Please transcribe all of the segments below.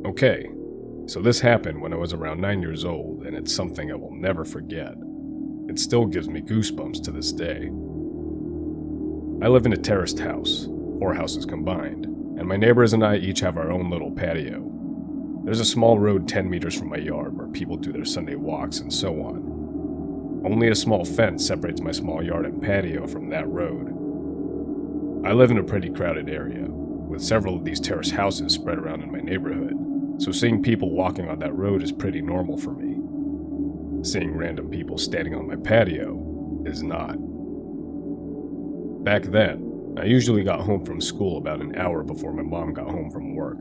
Okay, so this happened when I was around 9 years old, and it's something I will never forget. It still gives me goosebumps to this day. I live in a terraced house, 4 houses combined, and my neighbors and I each have our own little patio. There's a small road 10 meters from my yard where people do their Sunday walks and so on. Only a small fence separates my small yard and patio from that road. I live in a pretty crowded area, with several of these terrace houses spread around in my neighborhood, so seeing people walking on that road is pretty normal for me. Seeing random people standing on my patio is not. Back then, I usually got home from school about an hour before my mom got home from work.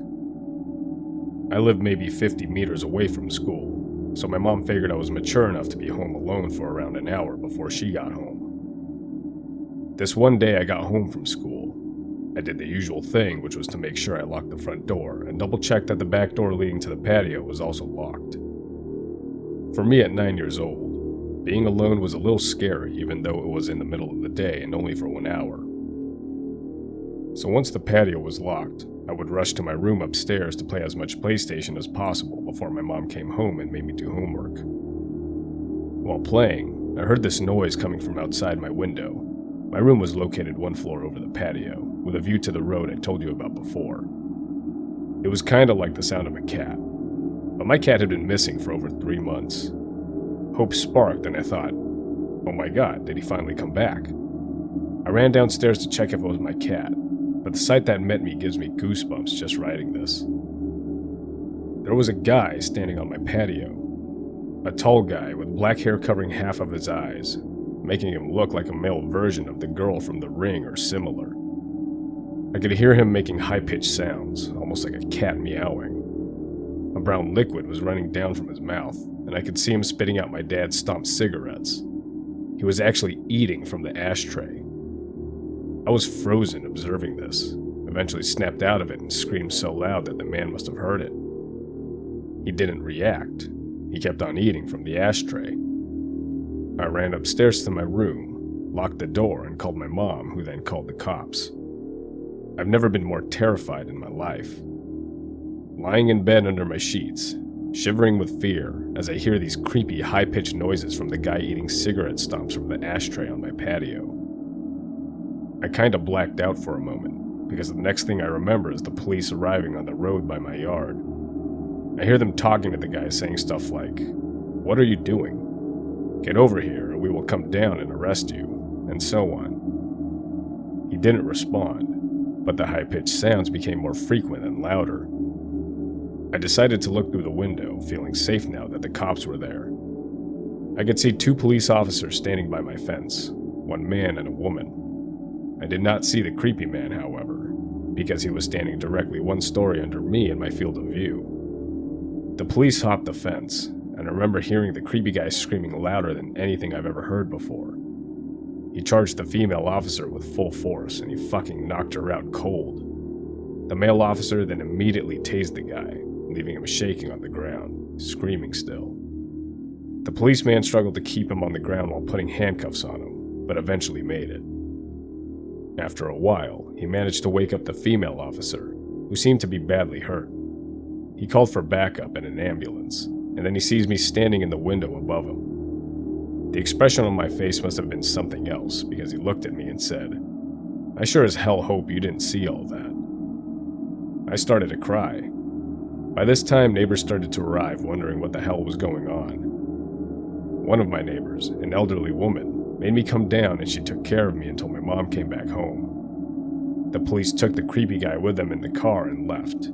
I lived maybe 50 meters away from school, so my mom figured I was mature enough to be home alone for around an hour before she got home. This one day I got home from school. I did the usual thing, which was to make sure I locked the front door and double-check that the back door leading to the patio was also locked. For me at 9 years old, being alone was a little scary even though it was in the middle of the day and only for 1 hour. So once the patio was locked, I would rush to my room upstairs to play as much PlayStation as possible before my mom came home and made me do homework. While playing, I heard this noise coming from outside my window. My room was located 1 floor over the patio, with a view to the road I told you about before. It was kinda like the sound of a cat, but my cat had been missing for over 3 months. Hope sparked and I thought, oh my god, did he finally come back? I ran downstairs to check if it was my cat, but the sight that met me gives me goosebumps just writing this. There was a guy standing on my patio. A tall guy with black hair covering half of his eyes, making him look like a male version of the girl from The Ring or similar. I could hear him making high-pitched sounds, almost like a cat meowing. A brown liquid was running down from his mouth, and I could see him spitting out my dad's stomped cigarettes. He was actually eating from the ashtray. I was frozen observing this, eventually snapped out of it and screamed so loud that the man must have heard it. He didn't react. He kept on eating from the ashtray. I ran upstairs to my room, locked the door, and called my mom, who then called the cops. I've never been more terrified in my life. Lying in bed under my sheets, shivering with fear as I hear these creepy, high-pitched noises from the guy eating cigarette stumps from the ashtray on my patio. I kinda blacked out for a moment, because the next thing I remember is the police arriving on the road by my yard. I hear them talking to the guy saying stuff like, "What are you doing? Get over here or we will come down and arrest you," and so on. He didn't respond, but the high-pitched sounds became more frequent and louder. I decided to look through the window, feeling safe now that the cops were there. I could see 2 police officers standing by my fence, 1 man and a woman. I did not see the creepy man, however, because he was standing directly 1 story under me in my field of view. The police hopped the fence, and I remember hearing the creepy guy screaming louder than anything I've ever heard before. He charged the female officer with full force, and he fucking knocked her out cold. The male officer then immediately tased the guy, leaving him shaking on the ground, screaming still. The policeman struggled to keep him on the ground while putting handcuffs on him, but eventually made it. After a while, he managed to wake up the female officer, who seemed to be badly hurt. He called for backup and an ambulance, and then he sees me standing in the window above him. The expression on my face must have been something else, because he looked at me and said, "I sure as hell hope you didn't see all that." I started to cry. By this time, neighbors started to arrive, wondering what the hell was going on. One of my neighbors, an elderly woman, made me come down and she took care of me until my mom came back home. The police took the creepy guy with them in the car and left.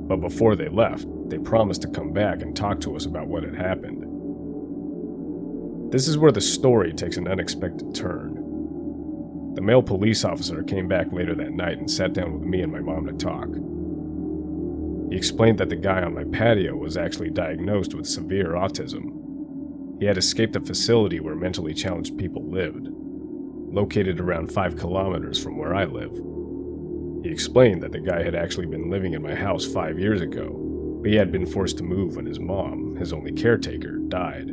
But before they left, they promised to come back and talk to us about what had happened. This is where the story takes an unexpected turn. The male police officer came back later that night and sat down with me and my mom to talk. He explained that the guy on my patio was actually diagnosed with severe autism. He had escaped a facility where mentally challenged people lived, located around 5 kilometers from where I live. He explained that the guy had actually been living in my house 5 years ago, but he had been forced to move when his mom, his only caretaker, died.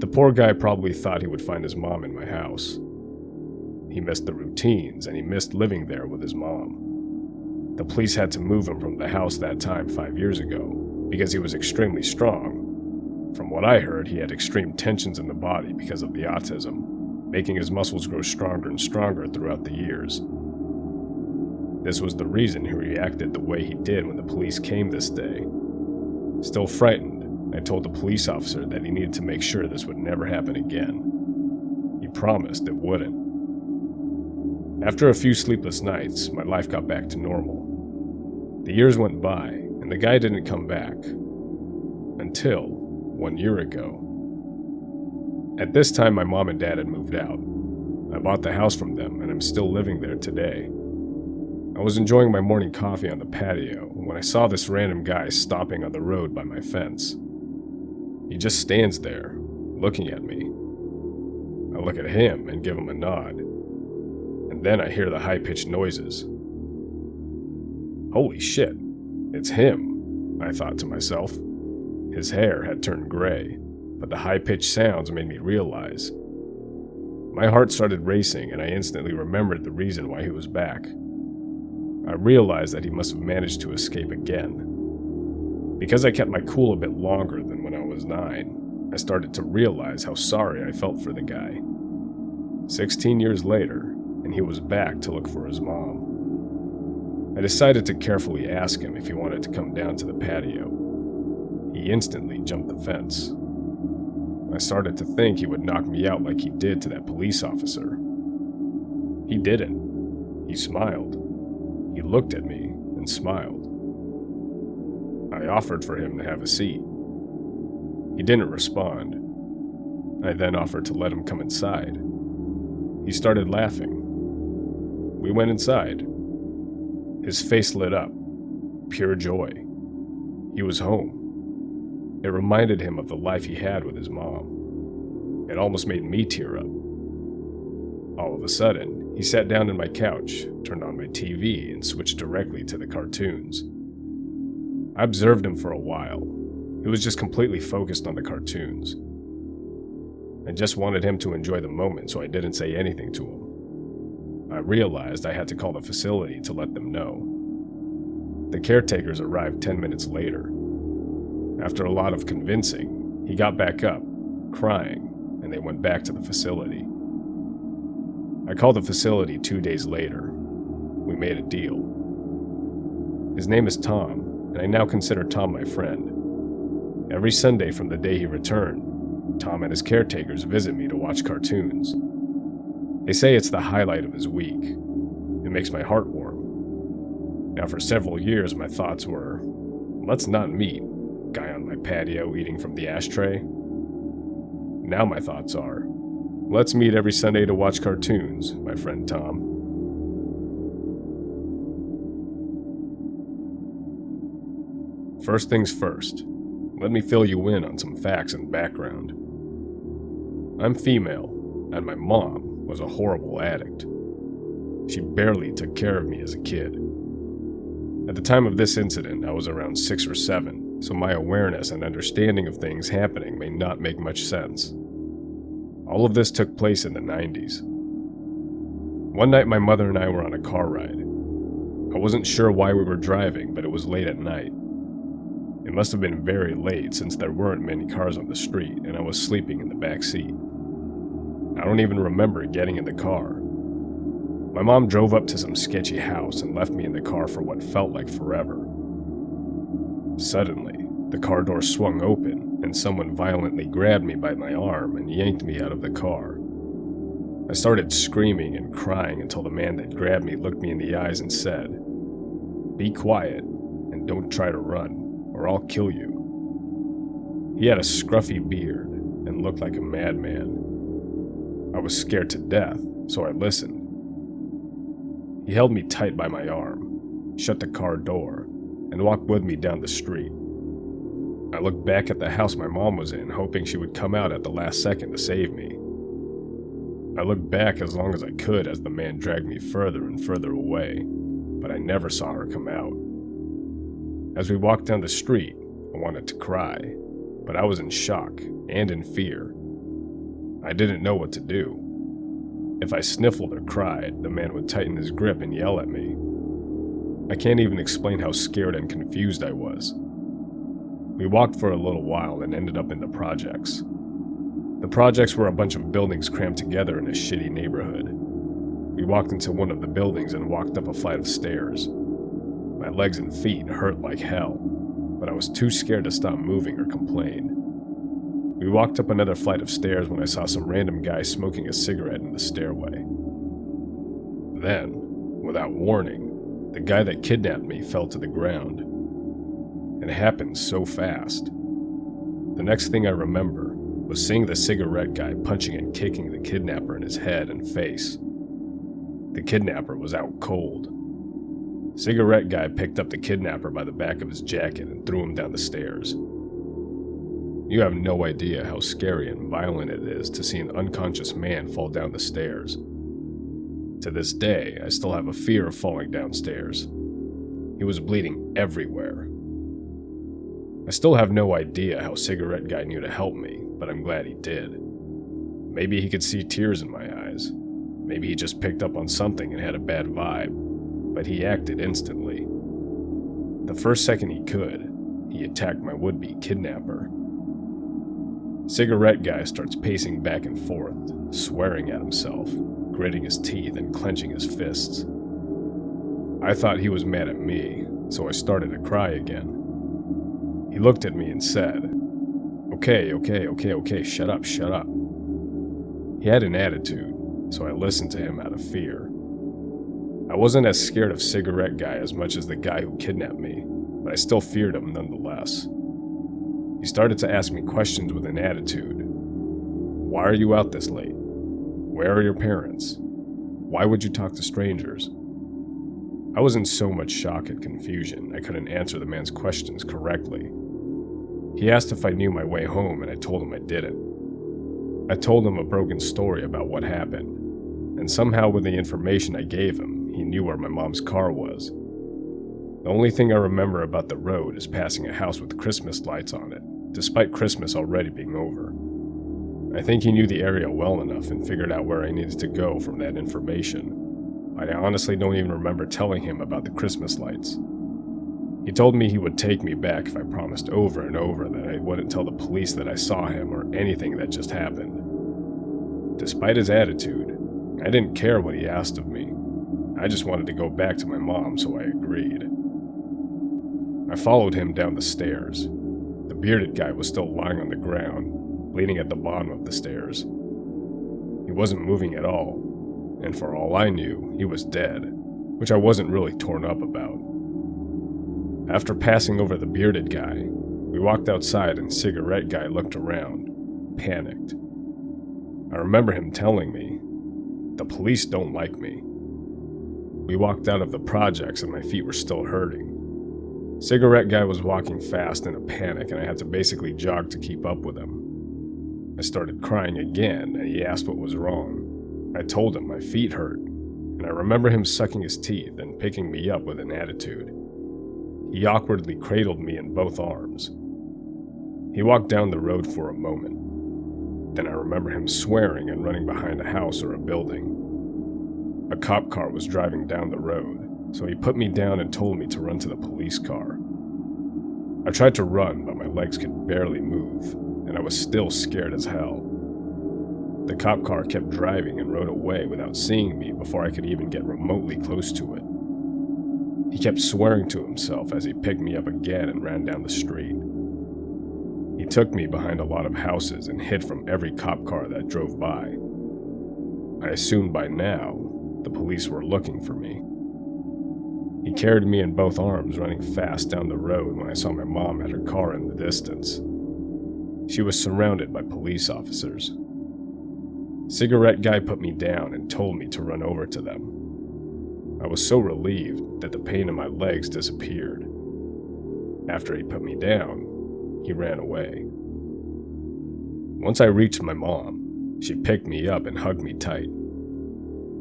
The poor guy probably thought he would find his mom in my house. He missed the routines, and he missed living there with his mom. The police had to move him from the house that time 5 years ago because he was extremely strong. From what I heard, he had extreme tensions in the body because of the autism, making his muscles grow stronger and stronger throughout the years. This was the reason he reacted the way he did when the police came this day. Still frightened, I told the police officer that he needed to make sure this would never happen again. He promised it wouldn't. After a few sleepless nights, my life got back to normal. The years went by, and the guy didn't come back. Until 1 year ago. At this time, my mom and dad had moved out. I bought the house from them, and I'm still living there today. I was enjoying my morning coffee on the patio when I saw this random guy stopping on the road by my fence. He just stands there, looking at me. I look at him and give him a nod. And then I hear the high-pitched noises. Holy shit, it's him, I thought to myself. His hair had turned gray, but the high-pitched sounds made me realize. My heart started racing, and I instantly remembered the reason why he was back. I realized that he must have managed to escape again. Because I kept my cool a bit longer than when I was 9, I started to realize how sorry I felt for the guy. 16 years later, and he was back to look for his mom. I decided to carefully ask him if he wanted to come down to the patio. He instantly jumped the fence. I started to think he would knock me out like he did to that police officer. He didn't. He smiled. He looked at me and smiled. I offered for him to have a seat. He didn't respond. I then offered to let him come inside. He started laughing. We went inside. His face lit up. Pure joy. He was home. It reminded him of the life he had with his mom. It almost made me tear up. All of a sudden, he sat down on my couch, turned on my TV, and switched directly to the cartoons. I observed him for a while. He was just completely focused on the cartoons. I just wanted him to enjoy the moment, so I didn't say anything to him. I realized I had to call the facility to let them know. The caretakers arrived 10 minutes later. After a lot of convincing, he got back up, crying, and they went back to the facility. I called the facility 2 days later. We made a deal. His name is Tom, and I now consider Tom my friend. Every Sunday from the day he returned, Tom and his caretakers visit me to watch cartoons. They say it's the highlight of his week. It makes my heart warm. Now for several years my thoughts were, let's not meet, guy on my patio eating from the ashtray. Now my thoughts are, let's meet every Sunday to watch cartoons, my friend Tom. First things first, let me fill you in on some facts and background. I'm female, and my mom was a horrible addict. She barely took care of me as a kid. At the time of this incident, I was around 6 or 7, so my awareness and understanding of things happening may not make much sense. All of this took place in the 90s. One night my mother and I were on a car ride. I wasn't sure why we were driving, but it was late at night. It must have been very late since there weren't many cars on the street and I was sleeping in the back seat. I don't even remember getting in the car. My mom drove up to some sketchy house and left me in the car for what felt like forever. Suddenly, the car door swung open and someone violently grabbed me by my arm and yanked me out of the car. I started screaming and crying until the man that grabbed me looked me in the eyes and said, "Be quiet and don't try to run, or I'll kill you." He had a scruffy beard and looked like a madman. I was scared to death, so I listened. He held me tight by my arm, shut the car door, and walked with me down the street. I looked back at the house my mom was in, hoping she would come out at the last second to save me. I looked back as long as I could as the man dragged me further and further away, but I never saw her come out. As we walked down the street, I wanted to cry, but I was in shock and in fear. I didn't know what to do. If I sniffled or cried, the man would tighten his grip and yell at me. I can't even explain how scared and confused I was. We walked for a little while and ended up in the projects. The projects were a bunch of buildings crammed together in a shitty neighborhood. We walked into one of the buildings and walked up a flight of stairs. My legs and feet hurt like hell, but I was too scared to stop moving or complain. We walked up another flight of stairs when I saw some random guy smoking a cigarette in the stairway. Then, without warning, the guy that kidnapped me fell to the ground. It happened so fast. The next thing I remember was seeing the cigarette guy punching and kicking the kidnapper in his head and face. The kidnapper was out cold. Cigarette guy picked up the kidnapper by the back of his jacket and threw him down the stairs. You have no idea how scary and violent it is to see an unconscious man fall down the stairs. To this day, I still have a fear of falling downstairs. He was bleeding everywhere. I still have no idea how cigarette guy knew to help me, but I'm glad he did. Maybe he could see tears in my eyes. Maybe he just picked up on something and had a bad vibe, but he acted instantly. The first second he could, he attacked my would-be kidnapper. Cigarette guy starts pacing back and forth, swearing at himself, gritting his teeth and clenching his fists. I thought he was mad at me, so I started to cry again. He looked at me and said, Okay, shut up. He had an attitude, so I listened to him out of fear. I wasn't as scared of cigarette guy as much as the guy who kidnapped me, but I still feared him nonetheless. He started to ask me questions with an attitude. Why are you out this late? Where are your parents? Why would you talk to strangers? I was in so much shock and confusion I couldn't answer the man's questions correctly. He asked if I knew my way home and I told him I didn't. I told him a broken story about what happened, and somehow with the information I gave him, he knew where my mom's car was. The only thing I remember about the road is passing a house with Christmas lights on it, despite Christmas already being over. I think he knew the area well enough and figured out where I needed to go from that information. I honestly don't even remember telling him about the Christmas lights. He told me he would take me back if I promised over and over that I wouldn't tell the police that I saw him or anything that just happened. Despite his attitude, I didn't care what he asked of me. I just wanted to go back to my mom, so I agreed. I followed him down the stairs. The bearded guy was still lying on the ground, bleeding at the bottom of the stairs. He wasn't moving at all, and for all I knew, he was dead, which I wasn't really torn up about. After passing over the bearded guy, we walked outside and cigarette guy looked around, panicked. I remember him telling me, "The police don't like me." We walked out of the projects and my feet were still hurting. Cigarette guy was walking fast in a panic and I had to basically jog to keep up with him. I started crying again and he asked what was wrong. I told him my feet hurt, and I remember him sucking his teeth and picking me up with an attitude. He awkwardly cradled me in both arms. He walked down the road for a moment. Then I remember him swearing and running behind a house or a building. A cop car was driving down the road, so he put me down and told me to run to the police car. I tried to run, but my legs could barely move, and I was still scared as hell. The cop car kept driving and rode away without seeing me before I could even get remotely close to it. He kept swearing to himself as he picked me up again and ran down the street. He took me behind a lot of houses and hid from every cop car that drove by. I assumed by now, the police were looking for me. He carried me in both arms, running fast down the road when I saw my mom at her car in the distance. She was surrounded by police officers. Cigarette guy put me down and told me to run over to them. I was so relieved that the pain in my legs disappeared. After he put me down, he ran away. Once I reached my mom, she picked me up and hugged me tight.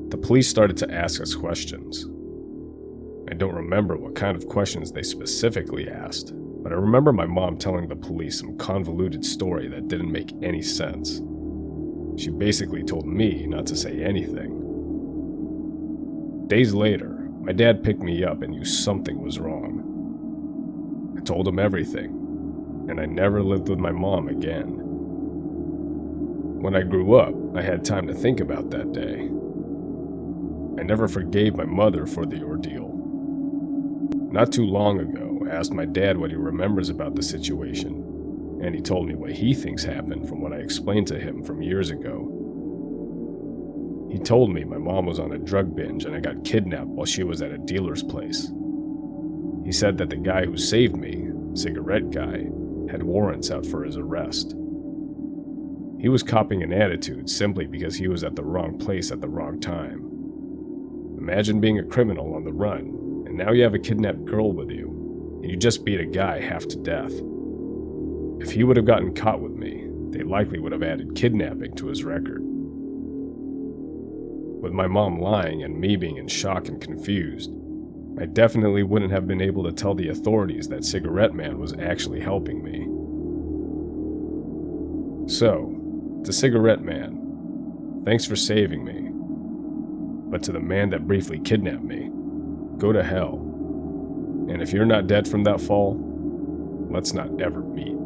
The police started to ask us questions. I don't remember what kind of questions they specifically asked, but I remember my mom telling the police some convoluted story that didn't make any sense. She basically told me not to say anything. Days later, My dad picked me up and knew something was wrong. I told him everything, and I never lived with my mom again. When I grew up, I had time to think about that day. I never forgave my mother for the ordeal. Not too long ago, I asked my dad what he remembers about the situation, and he told me what he thinks happened from what I explained to him from years ago. He told me my mom was on a drug binge and I got kidnapped while she was at a dealer's place. He said that the guy who saved me, cigarette guy, had warrants out for his arrest. He was copping an attitude simply because he was at the wrong place at the wrong time. Imagine being a criminal on the run, and now you have a kidnapped girl with you, and you just beat a guy half to death. If he would have gotten caught with me, they likely would have added kidnapping to his record. With my mom lying and me being in shock and confused, I definitely wouldn't have been able to tell the authorities that Cigarette Man was actually helping me. So, to Cigarette Man, thanks for saving me. But to the man that briefly kidnapped me, go to hell. And if you're not dead from that fall, let's not ever meet.